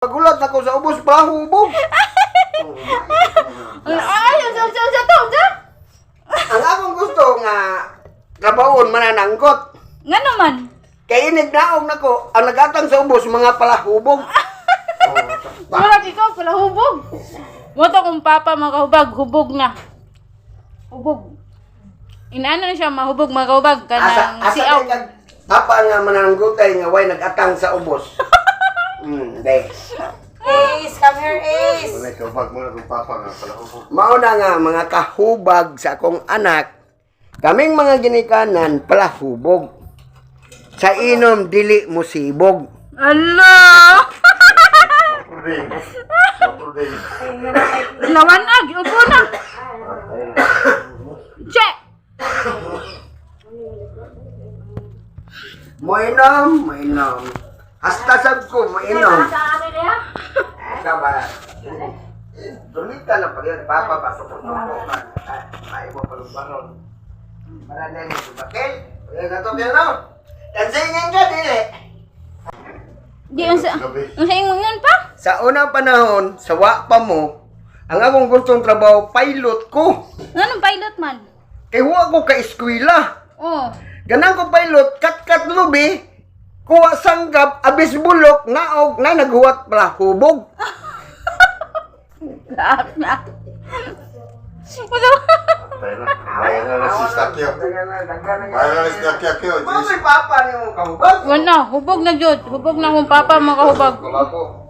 Pagulat ako sa ubos pa hubog. Ay, unsa? Ang akong gusto nga trabahoon mananangkot. Nga naman. Kay inig naong nako ang nagatang sa ubos mga palahubog. Wala ikaw pala hubog. Mo to kung papa makahubag, hubog na. Hubog. Inaano na siya mahubog, makahubag kanang Asa siaw. kay kag papa nga manananggutay nga way nagatang sa ubos. Dai. Ace, come here, Ace. Wala ka bag mo na kung papa nga pala ko. Mauna nga mga kahubag sa akong anak. Kaming mga ginikanan palahubog. Sa inom dili mo sibog. Allah! Puding. Puding. Nawanag, upo na. Che! Mainom. Hasta sab ko mainom. Kaba. Dumita na pag yan, papa pasok ko ka. Ay mo palumbaron. Para na ni bakit? Yan na to no. Tansingan ka dili. Di unsa ingon pa? Sa unang panahon, sawa pa mo, ang akong gustong trabaho, pilot ko. Nganong pilot man? Kay huwag ko ka-eskwela. Oh. Ganang ko pilot, kat-kat lubi, kuha sanggap, abis bulok, naog, na naghuwat pala hubog. Lahat na. Bayan na si Stakyo. Bayan na si Stakyo. Mga may papa niyo kahubog. Wala, hubog na jud. Hubog na kung papa makahubag. Wala ko.